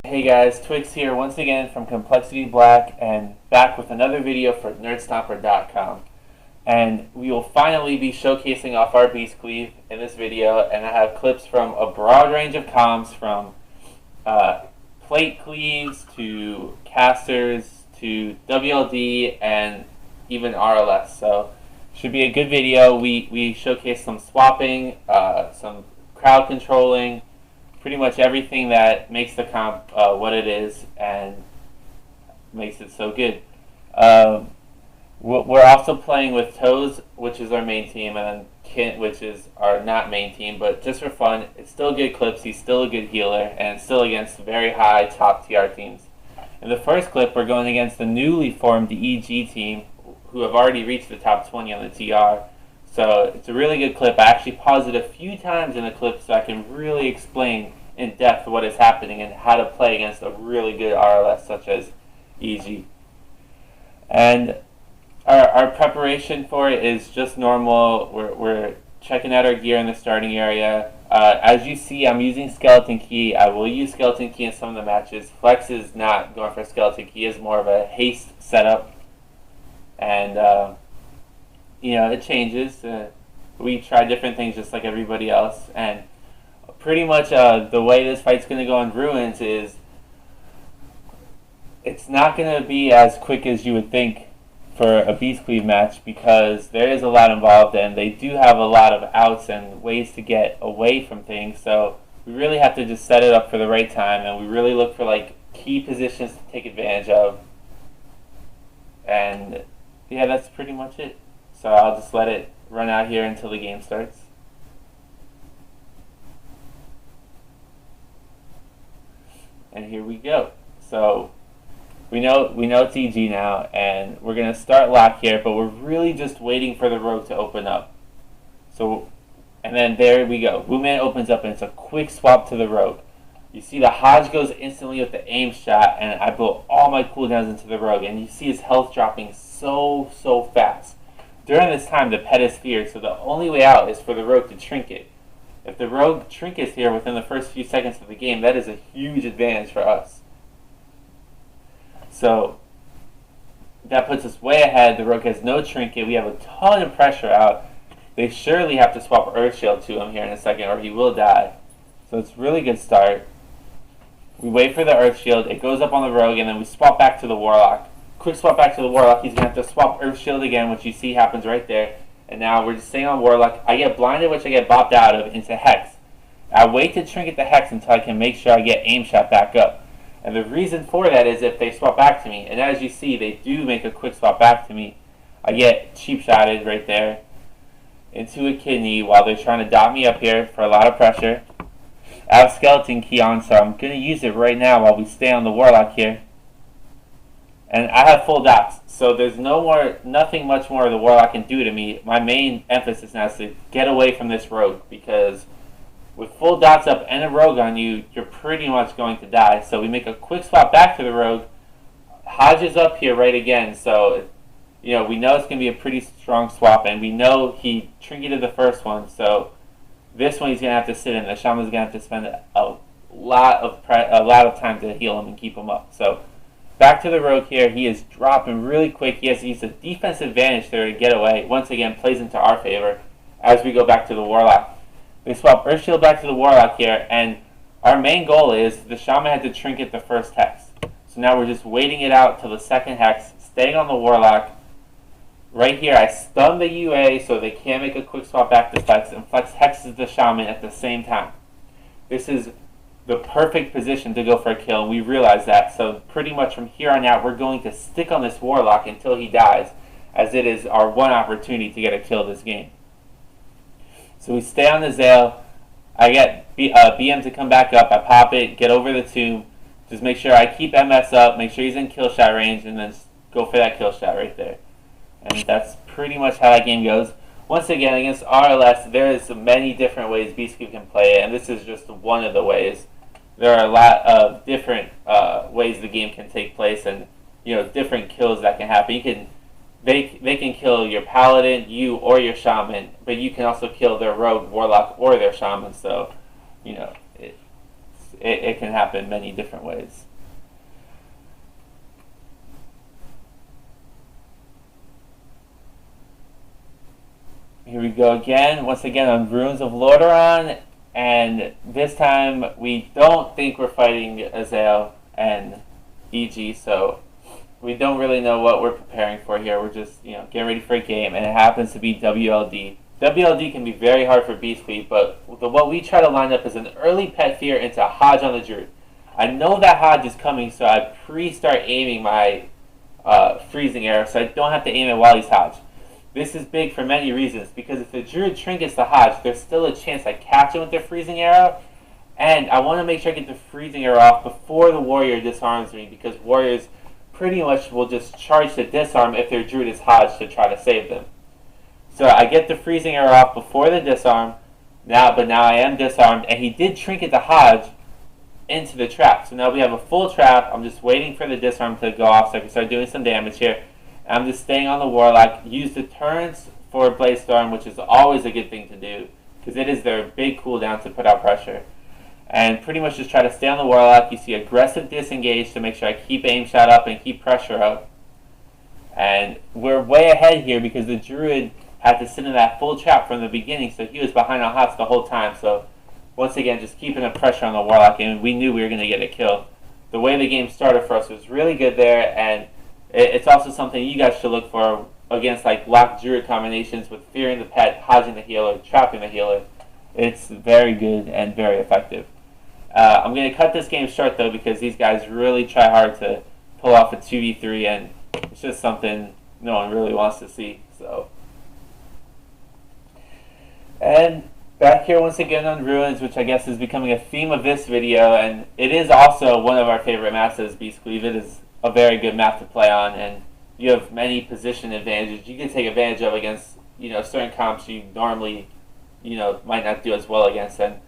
Hey guys, Twixz here once again from Complexity Black and back with another video for Nerdstomper.com. And we will finally be showcasing off our Beastcleave in this video, and I have clips from a broad range of comms from plate cleaves to casters to WLD and even RLS. So should be a good video. We showcase some swapping, some crowd controlling, pretty much everything that makes the comp what it is and makes it so good. We're also playing with Toes, which is our main team, and then Kint, which is our not main team, but just for fun. It's still good clips, he's still a good healer, and still against very high top TR teams. In the first clip, we're going against the newly formed EG team, who have already reached the top 20 on the TR. So it's a really good clip. I actually paused it a few times in the clip so I can really explain in depth what is happening and how to play against a really good RLS such as EG. And our preparation for it is just normal. We're checking out our gear in the starting area. As you see, I'm using Skeleton Key. I will use Skeleton Key in some of the matches. Flex is not going for Skeleton Key. It's more of a haste setup. And it changes. We try different things just like everybody else, and pretty much the way this fight's going to go in Ruins is it's not going to be as quick as you would think for a Beastcleave match, because there is a lot involved and they do have a lot of outs and ways to get away from things, so we really have to just set it up for the right time, and we really look for like key positions to take advantage of. And yeah, that's pretty much it. So I'll just let it run out here until the game starts. And here we go. So we know it's EG now, and we're gonna start lock here, but we're really just waiting for the rogue to open up. So, and then there we go. Wooman opens up, and it's a quick swap to the rogue. You see the Hodge goes instantly with the aim shot, and I put all my cooldowns into the rogue, and you see his health dropping so fast. During this time, the pet is feared, so the only way out is for the rogue to trinket. If the rogue trinkets here within the first few seconds of the game, that is a huge advantage for us. So that puts us way ahead. The rogue has no trinket. We have a ton of pressure out. They surely have to swap Earth Shield to him here in a second, or he will die. So it's a really good start. We wait for the Earth Shield. It goes up on the rogue, and then we swap back to the Warlock. Quick swap back to the Warlock. He's going to have to swap Earth Shield again, which you see happens right there. And now we're just staying on Warlock. I get blinded, which I get bopped out of, into Hex. I wait to trinket the Hex until I can make sure I get aim shot back up. And the reason for that is if they swap back to me. And as you see, they do make a quick swap back to me. I get cheap shotted right there into a kidney while they're trying to dot me up here for a lot of pressure. I have Skeleton Key on, so I'm going to use it right now while we stay on the Warlock here. And I have full dots, so there's nothing much more the Warlock can do to me. My main emphasis now is to get away from this rogue, because with full dots up and a rogue on you, you're pretty much going to die. So we make a quick swap back to the rogue. Hodge is up here right again, so we know it's going to be a pretty strong swap, and we know he trinketed the first one, so this one he's going to have to sit in. The Shaman's going to have to spend a lot of time to heal him and keep him up. So back to the rogue here. He is dropping really quick. He has to use a defensive advantage there to get away. Once again, plays into our favor as we go back to the Warlock. They swap Earth Shield back to the Warlock here, and our main goal is the Shaman had to trinket the first Hex. So now we're just waiting it out till the second Hex, staying on the Warlock. Right here, I stun the UA so they can't make a quick swap back to Flex, and Flex hexes the Shaman at the same time. This is the perfect position to go for a kill, and we realize that. So pretty much from here on out, we're going to stick on this Warlock until he dies, as it is our one opportunity to get a kill this game. So we stay on the Zale. I get BM to come back up. I pop it, get over the tomb. Just make sure I keep MS up, make sure he's in kill shot range, and then go for that kill shot right there. And that's pretty much how that game goes. Once again, against RLS, there is many different ways Beastcleave can play it, and this is just one of the ways. There are a lot of different ways the game can take place, and different kills that can happen. They can kill your paladin, you, or your shaman, but you can also kill their rogue, warlock, or their shaman. So, it can happen many different ways. Here we go again, once again on Ruins of Lordaeron, and this time we don't think we're fighting Azael and EG, so we don't really know what we're preparing for here. We're just, getting ready for a game, and it happens to be WLD. WLD can be very hard for Beastcleave, but what we try to line up is an early pet fear into Hodge on the Druid. I know that Hodge is coming, so I pre-start aiming my freezing arrow, so I don't have to aim it while he's Hodge. This is big for many reasons, because if the Druid trinkets the Hodge, there's still a chance I catch him with the freezing arrow, and I want to make sure I get the freezing arrow off before the warrior disarms me, because warriors pretty much will just charge the disarm if their Druid is Hodge to try to save them. So I get the freezing arrow off before the disarm, but now I am disarmed, and he did trinket the Hodge into the trap. So now we have a full trap. I'm just waiting for the disarm to go off so I can start doing some damage here. And I'm just staying on the Warlock. Use deterrence for Blaze Storm, which is always a good thing to do, because it is their big cooldown to put out pressure. And pretty much just try to stay on the Warlock. You see aggressive disengage to make sure I keep aim shot up and keep pressure up. And we're way ahead here because the Druid had to sit in that full trap from the beginning, so he was behind on hots the whole time. So once again, just keeping the pressure on the Warlock, and we knew we were going to get a kill. The way the game started for us was really good there, and it's also something you guys should look for against like locked Druid combinations with fearing the pet, hodging the healer, trapping the healer. It's very good and very effective. I'm going to cut this game short though, because these guys really try hard to pull off a 2v3, and it's just something no one really wants to see. So, and back here once again on Ruins, which I guess is becoming a theme of this video, and it is also one of our favorite maps as Beastcleave. It is a very good map to play on, and you have many position advantages you can take advantage of against certain comps you normally might not do as well against. And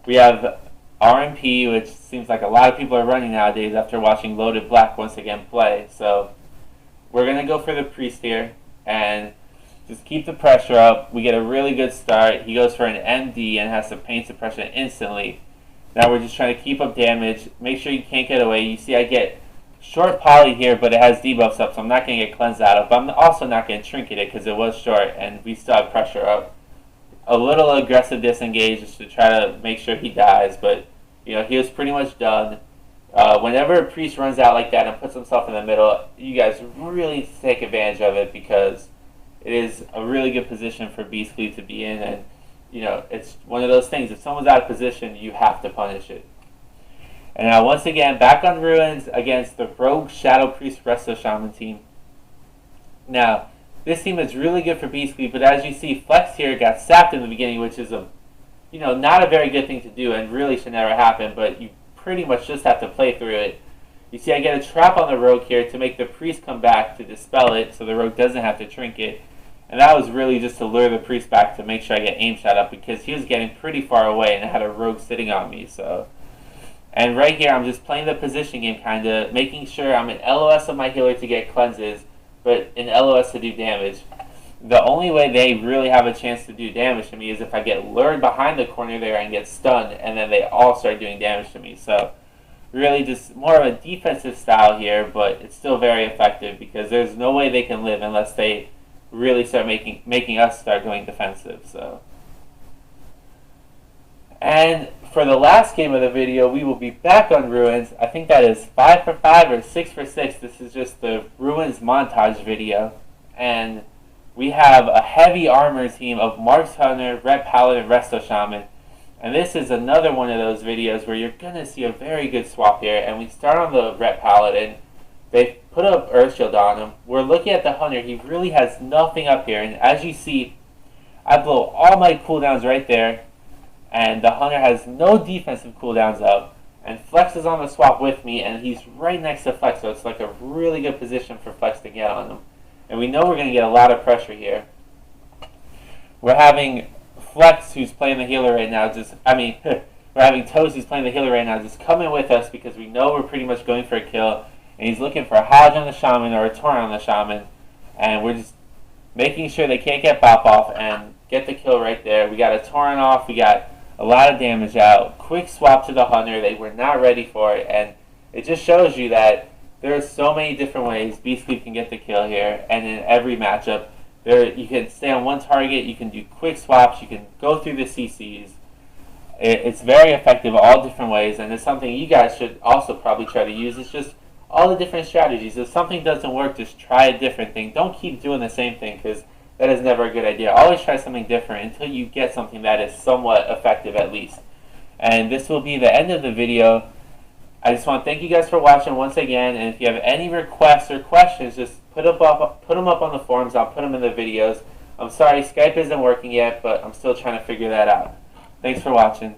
we have RMP, which seems like a lot of people are running nowadays after watching Loaded Black once again play. So we're going to go for the Priest here and just keep the pressure up. We get a really good start. He goes for an MD and has to pain suppression instantly. Now we're just trying to keep up damage. Make sure you can't get away. You see I get short poly here, but it has debuffs up, so I'm not going to get cleansed out of. But I'm also not going to trinket it because it was short, and we still have pressure up. A little aggressive disengage just to try to make sure he dies, but he was pretty much done. Whenever a priest runs out like that and puts himself in the middle, you guys really take advantage of it, because it is a really good position for Beastcleave to be in, and it's one of those things. If someone's out of position, you have to punish it. And now once again, back on Ruins against the Rogue Shadow Priest Resto Shaman team. Now, this team is really good for Beastcleave, but as you see, Flex here got sapped in the beginning, which is not a very good thing to do and really should never happen, but you pretty much just have to play through it. You see I get a trap on the Rogue here to make the Priest come back to dispel it so the Rogue doesn't have to trinket. And that was really just to lure the Priest back to make sure I get aim shot up, because he was getting pretty far away and I had a Rogue sitting on me. And right here I'm just playing the position game, kind of making sure I'm in LOS of my healer to get cleanses, but in LOS to do damage. The only way they really have a chance to do damage to me is if I get lured behind the corner there and get stunned, and then they all start doing damage to me. So really just more of a defensive style here, but it's still very effective, because there's no way they can live unless they really start making us start going defensive. So, and for the last game of the video, we will be back on Ruins. I think that is 5 for 5 or 6 for 6. This is just the Ruins montage video, and we have a heavy armor team of Marks Hunter, Ret Paladin, Resto Shaman. And this is another one of those videos where you're going to see a very good swap here. And we start on the Ret Paladin. They put up Earth Shield on him. We're looking at the Hunter. He really has nothing up here. And as you see, I blow all my cooldowns right there. And the Hunter has no defensive cooldowns up. And Flex is on the swap with me, and he's right next to Flex. So it's like a really good position for Flex to get on him. And we know we're going to get a lot of pressure here. We're having Flex, who's playing the healer right now, we're having Toast, who's playing the healer right now, just come in with us, because we know we're pretty much going for a kill. And he's looking for a Hodge on the Shaman or a Torrent on the Shaman. And we're just making sure they can't get Bop off and get the kill right there. We got a Torrent off, we got a lot of damage out. Quick swap to the Hunter. They were not ready for it, and it just shows you that there are so many different ways Beastcleave can get the kill here, and in every matchup, you can stay on one target, you can do quick swaps, you can go through the CCs. It's very effective all different ways, and it's something you guys should also probably try to use. It's just all the different strategies. If something doesn't work, just try a different thing. Don't keep doing the same thing, because that is never a good idea. Always try something different until you get something that is somewhat effective at least. And this will be the end of the video. I just want to thank you guys for watching once again, and if you have any requests or questions, just put them up on the forums. I'll put them in the videos. I'm sorry, Skype isn't working yet, but I'm still trying to figure that out. Thanks for watching.